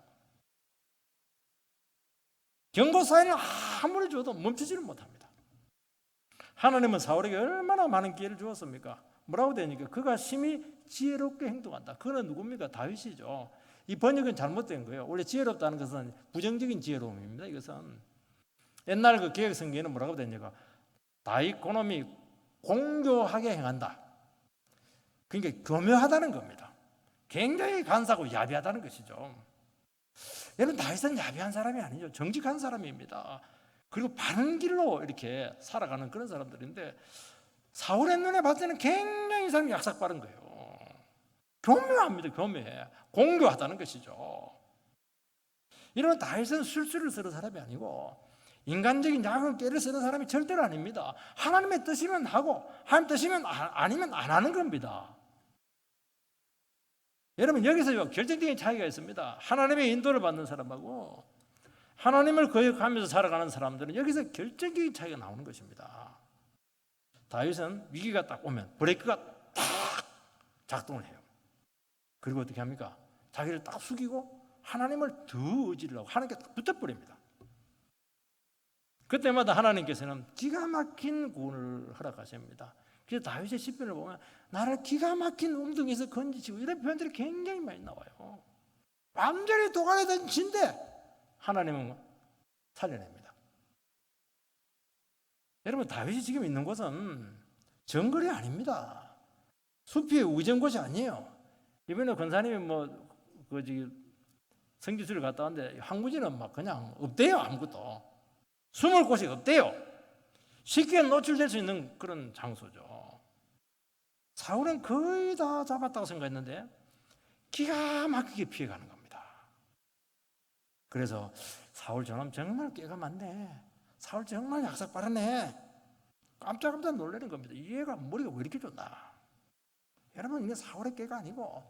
S1: 경고 사인을 아무리 줘도 멈추지를 못합니다. 하나님은 사울에게 얼마나 많은 기회를 주었습니까? 뭐라고 되니까 그가 심히 지혜롭게 행동한다. 그는 누굽니까? 다윗이죠. 이 번역은 잘못된 거예요. 원래 지혜롭다는 것은 부정적인 지혜로움입니다. 이것은 옛날 그 개혁 성경에는 뭐라고 되니까 다윗 고놈이 공교하게 행한다. 그러니까 교묘하다는 겁니다. 굉장히 간사하고 야비하다는 것이죠. 여러분, 다윗은 야비한 사람이 아니죠. 정직한 사람입니다. 그리고 바른 길로 이렇게 살아가는 그런 사람들인데 사울의 눈에 봤을 때는 굉장히 이 사람이 약삭빠른 거예요. 교묘합니다. 교묘해. 공교하다는 것이죠. 이런 다윗은 술수를 쓰는 사람이 아니고 인간적인 야금 깨를 쓰는 사람이 절대로 아닙니다. 하나님의 뜻이면 하고 하나님 뜻이면 아니면 안 하는 겁니다. 여러분, 여기서 결정적인 차이가 있습니다. 하나님의 인도를 받는 사람하고 하나님을 거역하면서 살아가는 사람들은 여기서 결정적인 차이가 나오는 것입니다. 다윗은 위기가 딱 오면 브레이크가 딱 작동을 해요. 그리고 어떻게 합니까? 자기를 딱 숙이고 하나님을 더 의지를 하고 하나님께 딱 붙어버립니다. 그때마다 하나님께서는 기가 막힌 구원을 허락하십니다. 그래서 다윗의 시편을 보면 나를 기가 막힌 움덩이에서 건지시고 이런 표현들이 굉장히 많이 나와요. 완전히 도가니던 진데 하나님은 살려냅니다. 여러분, 다윗이 지금 있는 곳은 정글이 아닙니다. 숲이 우전 곳이 아니에요. 이번에 권사님이 성지순을 갔다 왔는데 황무지는 막 그냥 없대요. 아무것도 숨을 곳이 없대요. 쉽게 노출될 수 있는 그런 장소죠. 사울은 거의 다 잡았다고 생각했는데 기가 막히게 피해가는 겁니다. 그래서 사울 저놈 정말 깨가 많네. 사울 정말 약삭 빠르네. 깜짝깜짝 놀라는 겁니다. 이 애가 머리가 왜 이렇게 좋나. 여러분, 이게 사울의 깨가 아니고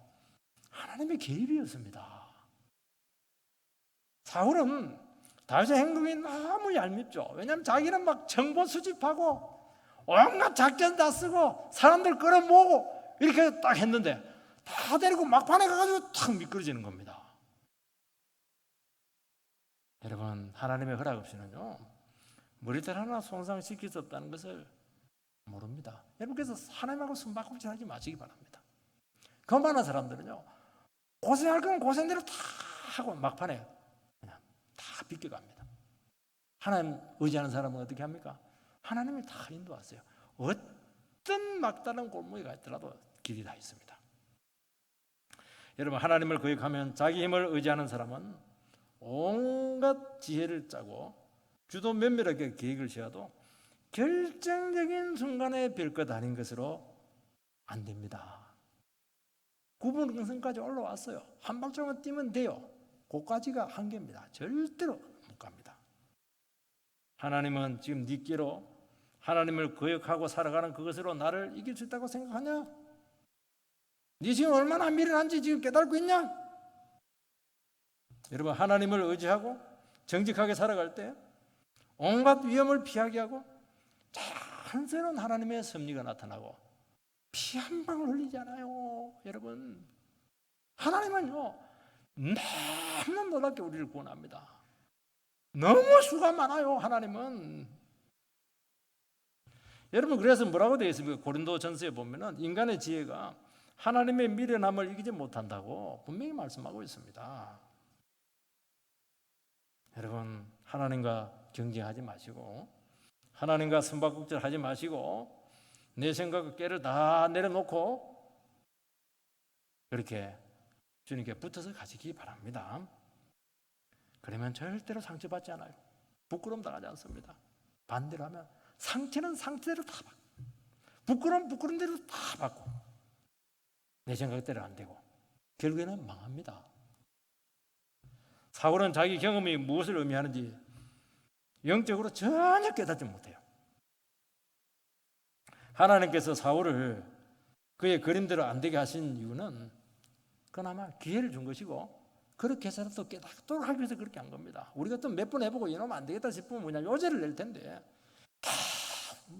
S1: 하나님의 개입이었습니다. 사울은 다윗의 행동이 너무 얄밉죠. 왜냐하면 자기는 막 정보 수집하고 온갖 작전 다 쓰고 사람들 끌어모으고 이렇게 딱 했는데 다 데리고 막판에 가가지고 탁 미끄러지는 겁니다. 여러분, 하나님의 허락 없이는요 머리털 하나 손상시킬 수 없다는 것을 모릅니다. 여러분께서 하나님하고 숨바꼭질 하지 마시기 바랍니다. 그 많은 사람들은요 고생할 건 고생대로 다 하고 막판에 그냥 다 비껴갑니다. 하나님 의지하는 사람은 어떻게 합니까? 하나님이 다 인도하세요. 어떤 막다른 골목에 있더라도 길이 다 있습니다. 여러분, 하나님을 거역하면 자기 힘을 의지하는 사람은 온갖 지혜를 짜고 주도 면밀하게 계획을 세워도 결정적인 순간에 별 것 아닌 것으로 안 됩니다. 구분근성까지 올라왔어요. 한 발짝만 뛰면 돼요. 그까지가 한계입니다. 절대로 못 갑니다. 하나님은 지금 네 끼로 하나님을 거역하고 살아가는 그것으로 나를 이길 수 있다고 생각하냐? 네 지금 얼마나 미련한지 지금 깨닫고 있냐? 여러분, 하나님을 의지하고 정직하게 살아갈 때 온갖 위험을 피하게 하고 자연스러운 하나님의 섭리가 나타나고 피 한 방울 흘리지 않아요. 여러분, 하나님은요 너무 놀랍게 우리를 구원합니다. 너무 수가 많아요. 하나님은 여러분 그래서 뭐라고 되어 있습니까? 고린도전서에 보면은 인간의 지혜가 하나님의 미련함을 이기지 못한다고 분명히 말씀하고 있습니다. 여러분 하나님과 경쟁하지 마시고 하나님과 숨바꼭질하지 마시고 내 생각과 깨를 다 내려놓고 그렇게 주님께 붙어서 가시기 바랍니다. 그러면 절대로 상처받지 않아요. 부끄러움 당하지 않습니다. 반대로 하면 상처는 상처대로 다 받고 부끄러움 부끄러운 대로 다 받고 내 생각대로 안 되고 결국에는 망합니다. 사울은 자기 경험이 무엇을 의미하는지 영적으로 전혀 깨닫지 못해요. 하나님께서 사울을 그의 그림대로 안 되게 하신 이유는 그나마 기회를 준 것이고 그렇게 해서라도 깨닫도록 하기 위해서 그렇게 한 겁니다. 우리가 또 몇 번 해보고 이러면 안 되겠다 싶으면 뭐냐 요제를 낼 텐데 다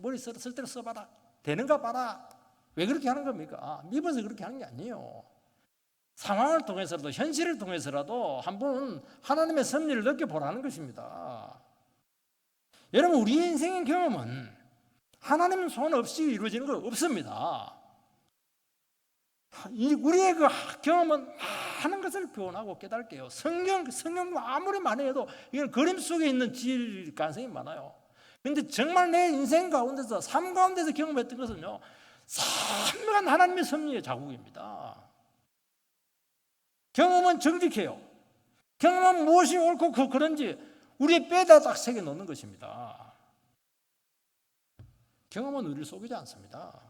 S1: 머리 쓸 대로 써봐라. 되는가 봐라. 왜 그렇게 하는 겁니까? 미워서 그렇게 하는 게 아니에요. 상황을 통해서라도 현실을 통해서라도 한번 하나님의 섭리를 느껴보라는 것입니다. 여러분 우리의 인생의 경험은 하나님 손 없이 이루어지는 거 없습니다. 우리의 그 경험은 많은 것을 교훈하고 깨달게요. 성경도 아무리 많이 해도 이건 그림 속에 있는 질 가능성이 많아요. 그런데 정말 내 인생 가운데서 삶 가운데서 경험했던 것은요 선명한 하나님의 섭리의 자국입니다. 경험은 정직해요. 경험은 무엇이 옳고 그런지 우리의 뼈에다 딱 새겨 놓는 것입니다. 경험은 우리를 속이지 않습니다.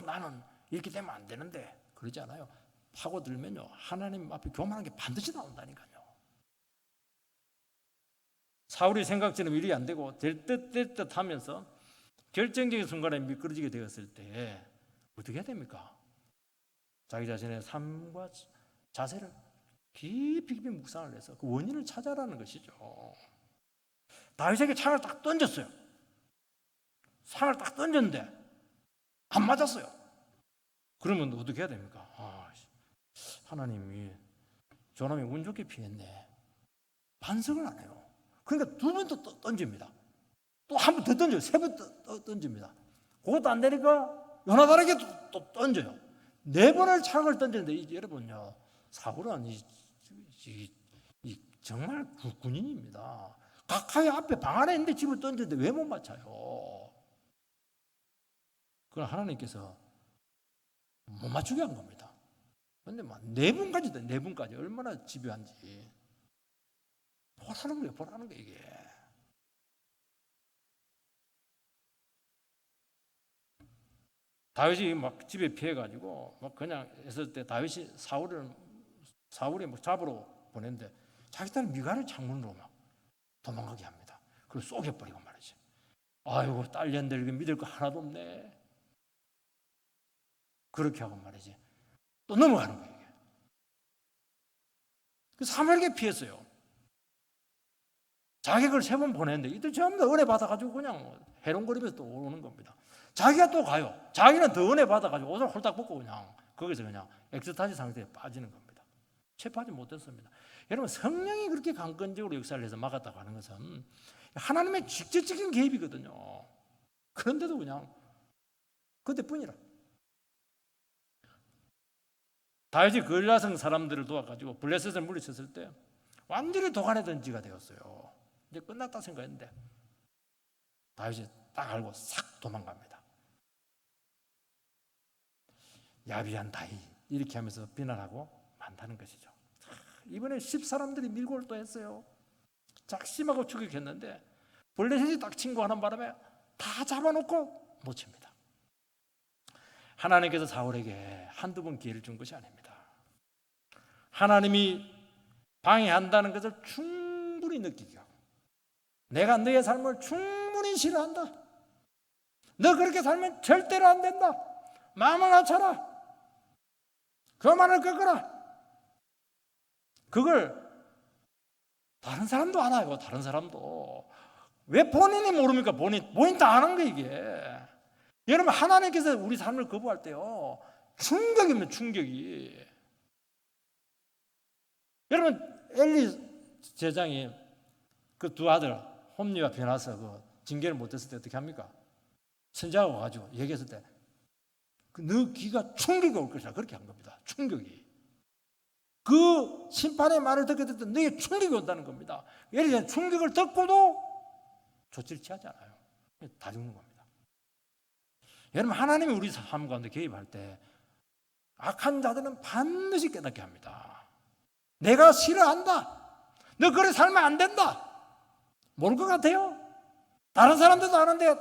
S1: 나는 이렇게 되면 안 되는데 그러지 않아요. 파고들면요 하나님 앞에 교만한 게 반드시 나온다니까요. 사울이 생각처럼 일이 안 되고 될 듯 하면서 결정적인 순간에 미끄러지게 되었을 때 어떻게 해야 됩니까? 자기 자신의 삶과 자세를 깊이 묵상을 해서 그 원인을 찾아라는 것이죠. 다윗에게 창을 딱 던졌어요. 창을 딱 던졌는데 안 맞았어요. 그러면 어떻게 해야 됩니까? 하나님이 저놈이 운 좋게 피했네. 반성을 안 해요. 그러니까 두 번 더 던집니다. 또 한 번 더 던져요. 세 번 던집니다. 그것도 안 되니까 요나단에게 또 던져요. 네 번을 창을 던졌는데 여러분요 사울은 정말 군인입니다. 가까이 앞에 방 안에 있는데 집을 던졌는데 왜 못 맞춰요? 그걸 하나님께서 못 맞추게 한 겁니다. 그런데 네 번까지 얼마나 집요한지 보라는 거예요 이게. 다윗이 막 집에 피해가지고 막 그냥 했을 때 다윗이 사울이 뭐 잡으러 보냈는데 자기 딸 미갈을 창문으로 막 도망가게 합니다. 그리고 쏘개버리고 말이죠. 아이고 딸년들 믿을 거 하나도 없네. 그렇게 하고 말이지. 또 넘어가는 거예요. 그 사무엘에게 피했어요. 자기를 3번 보냈는데 이들 전부 다 은혜 받아가지고 그냥 해롱거리면서 또 오는 겁니다. 자기가 또 가요. 자기는 더 은혜 받아가지고 옷을 홀딱 벗고 그냥 거기서 그냥 엑스타시 상태에 빠지는 겁니다. 체포하지 못했습니다. 여러분 성령이 그렇게 강권적으로 역사를 해서 막았다고 하는 것은 하나님의 직접적인 개입이거든요. 그런데도 그냥 그때뿐이라. 다윗이 걸라성 사람들을 도와가지고 블레셋을 물리쳤을 때 완전히 도가내던 지가 되었어요. 이제 끝났다 생각했는데 다윗이 딱 알고 싹 도망갑니다. 야비한 다윗 이렇게 하면서 비난하고 만다는 것이죠. 이번에 10사람들이 밀고를 또 했어요. 작심하고 추격했는데 블레셋이 딱 친구하는 바람에 다 잡아놓고 못 칩니다. 하나님께서 사울에게 한두 번 기회를 준 것이 아닙니다. 하나님이 방해한다는 것을 충분히 느끼게 하고 내가 너의 삶을 충분히 싫어한다. 너 그렇게 살면 절대로 안 된다. 마음을 낮춰라. 그 말을 꺾어라. 그걸 다른 사람도 알아요. 다른 사람도. 왜 본인이 모릅니까? 본인 다 아는 거 이게. 여러분 하나님께서 우리 삶을 거부할 때요 충격입니다. 충격이. 여러분 엘리 제장이 그 두 아들 홈리와 베나서 그 징계를 못했을 때 어떻게 합니까? 선자가 와가지고 얘기했을 때 너 귀가 충격이 올 것이다 그렇게 한 겁니다. 충격이. 그 심판의 말을 듣게 됐을 때 너에게 충격이 온다는 겁니다. 예를 들어 충격을 듣고도 조치를 취하지 않아요. 다 죽는 겁니다. 여러분, 하나님이 우리 삶 가운데 개입할 때 악한 자들은 반드시 깨닫게 합니다. 내가 싫어한다. 너 그래 살면 안 된다. 모를 것 같아요? 다른 사람들도 아는데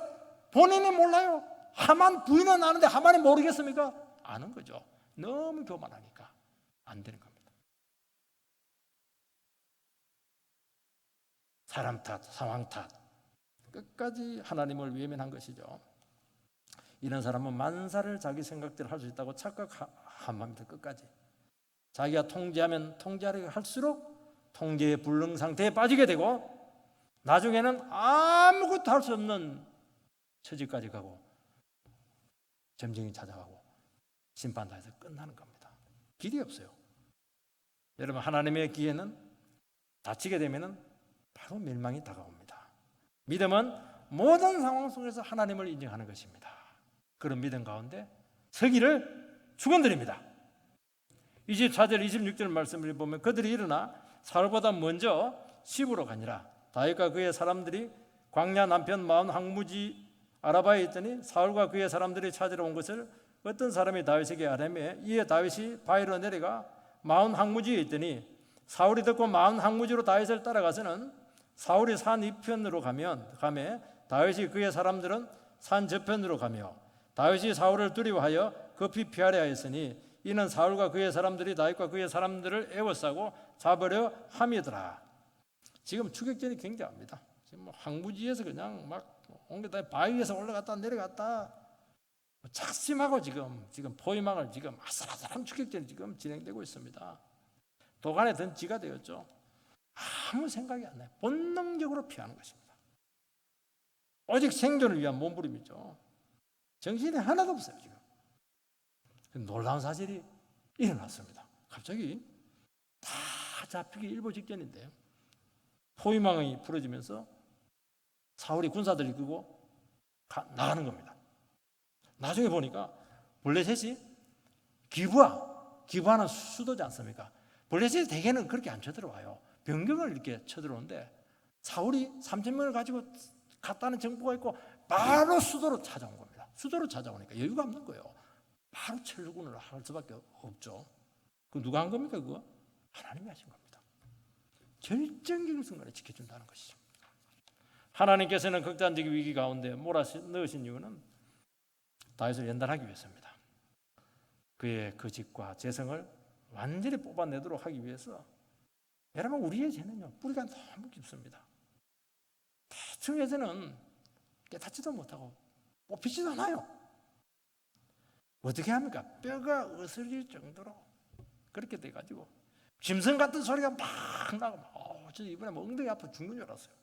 S1: 본인이 몰라요. 하만 부인은 아는데 하만이 모르겠습니까? 아는 거죠. 너무 교만하니까 안 되는 겁니다. 사람 탓, 상황 탓, 끝까지 하나님을 외면한 것이죠. 이런 사람은 만사를 자기 생각대로 할 수 있다고 착각한 겁니다. 끝까지 자기가 통제하면 통제하려 할수록 통제의 불능 상태에 빠지게 되고 나중에는 아무것도 할 수 없는 처지까지 가고 점쟁이 찾아가고 심판台에서 끝나는 겁니다. 길이 없어요. 여러분, 하나님의 기회는 다치게 되면 바로 멸망이 다가옵니다. 믿음은 모든 상황 속에서 하나님을 인정하는 것입니다. 그런 믿음 가운데 서기를 축원드립니다. 24절 26절 말씀을 보면 그들이 일어나 사울보다 먼저 시브로 가니라. 다윗과 그의 사람들이 광야 남편 마온 항무지 아라바에 있더니 사울과 그의 사람들이 찾으러 온 것을 어떤 사람이 다윗에게 아뢰매 이에 다윗이 바위로 내려가 마온 항무지에 있더니 사울이 듣고 마온 항무지로 다윗을 따라가서는 사울이 산 이편으로 가매 다윗이 그의 사람들은 산 저편으로 가며 다윗이 사울을 두려워하여 급히 피하려 하였으니 이는 사울과 그의 사람들이 다윗과 그의 사람들을 애워싸고 잡으려 함이더라. 지금 추격전이 굉장합니다. 지금 항무지에서 그냥 막 옮겨다 바위에서 올라갔다 내려갔다 작심하고 지금 포위망을 지금 아슬아슬한 추격전이 지금 진행되고 있습니다. 도간에 든 쥐가 되었죠. 아무 생각이 안 나요. 본능적으로 피하는 것입니다. 오직 생존을 위한 몸부림이죠. 정신이 하나도 없어요. 지금 놀라운 사실이 일어났습니다. 갑자기 다 잡히기 일보 직전인데요. 포위망이 풀어지면서 사울이 군사들을 이끌고 나가는 겁니다. 나중에 보니까 블레셋이 기부하는 수도지 않습니까? 블레셋이 대개는 그렇게 안 쳐들어와요. 병력을 이렇게 쳐들어오는데 사울이 3,000명을 가지고 갔다는 정보가 있고 바로 수도로 찾아온 겁니다. 수도로 찾아오니까 여유가 없는 거예요. 바로 철군을 할 수밖에 없죠. 그 누가 한 겁니까? 그거? 하나님이 하신 겁니다. 결정적인 순간에 지켜준다는 것이죠. 하나님께서는 극단적인 위기 가운데 몰아넣으신 이유는 다윗을 연단하기 위해서입니다. 그의 그 직과 재성을 완전히 뽑아내도록 하기 위해서. 여러분, 우리의 죄는요 뿌리가 너무 깊습니다. 대충 해서는 깨닫지도 못하고 뽑히지도 않아요. 어떻게 합니까? 뼈가 으스러질 정도로 그렇게 돼가지고 짐승 같은 소리가 막 나고 저 이번에 뭐 엉덩이 아파 죽는 줄 알았어요.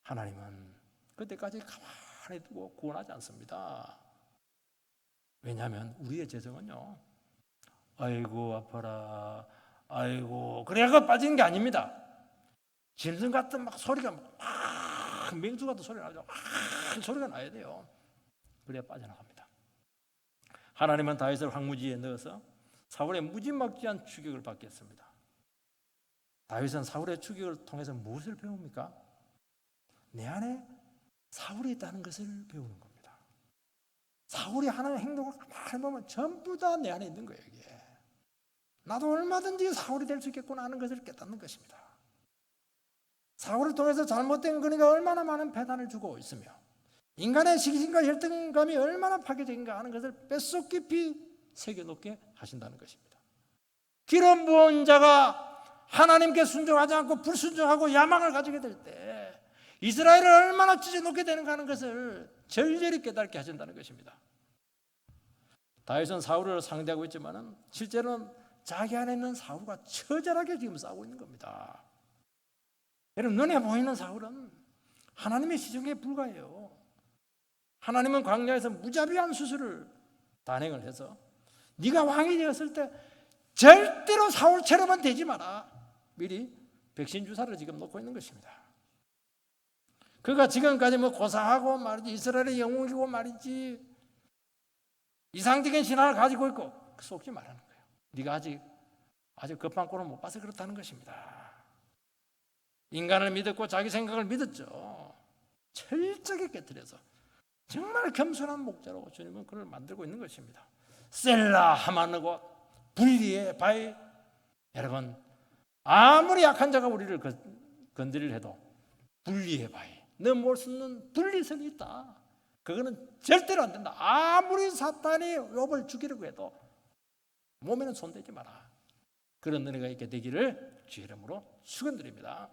S1: 하나님은 그때까지 가만히 두고 구원하지 않습니다. 왜냐하면 우리의 재성은요 아이고 아파라 아이고 그래가 빠지는 게 아닙니다. 짐승 같은 막 소리가 막 맹수 같은 소리가 나죠. 소리가 나야 돼요. 그래야 빠져나갑니다. 하나님은 다윗을 황무지에 넣어서 사울의 무지막지한 추격을 받게 했습니다. 다윗은 사울의 추격을 통해서 무엇을 배웁니까? 내 안에 사울이 있다는 것을 배우는 겁니다. 사울이 하는 행동을 가만히 보면 전부 다 내 안에 있는 거예요. 이게. 나도 얼마든지 사울이 될 수 있겠구나 하는 것을 깨닫는 것입니다. 사울을 통해서 잘못된 근위가 얼마나 많은 배단을 주고 있으며 인간의 시기심과 혈등감이 얼마나 파괴적인가 하는 것을 뼛속 깊이 새겨놓게 하신다는 것입니다. 기름 부은 자가 하나님께 순종하지 않고 불순종하고 야망을 가지게 될 때 이스라엘을 얼마나 찢어놓게 되는가 하는 것을 절절히 깨닫게 하신다는 것입니다. 다윗은 사울을 상대하고 있지만 실제로는 자기 안에 있는 사울과 처절하게 지금 싸우고 있는 겁니다. 여러분, 눈에 보이는 사울은 하나님의 시종에 불과해요. 하나님은 광야에서 무자비한 수술을 단행을 해서 네가 왕이 되었을 때 절대로 사울처럼은 되지 마라. 미리 백신 주사를 지금 놓고 있는 것입니다. 그가 지금까지 뭐 고사하고 말이지 이스라엘의 영웅이고 말이지 이상적인 신앙을 가지고 있고 속지 말라는 거예요. 네가 아직 급한 꼴을 못 봐서 그렇다는 것입니다. 인간을 믿었고 자기 생각을 믿었죠. 철저하게 깨뜨려서 정말 겸손한 목자로 주님은 그를 만들고 있는 것입니다. 셀라 하마느고 분리의 바위. 여러분 아무리 약한 자가 우리를 건드리려 해도 분리의 바위, 넘어올 수 없는 분리선이 있다. 그거는 절대로 안 된다. 아무리 사탄이 욥을 죽이려고 해도 몸에는 손대지 마라. 그런 은혜가 있게 되기를 주의 이름으로 축원드립니다.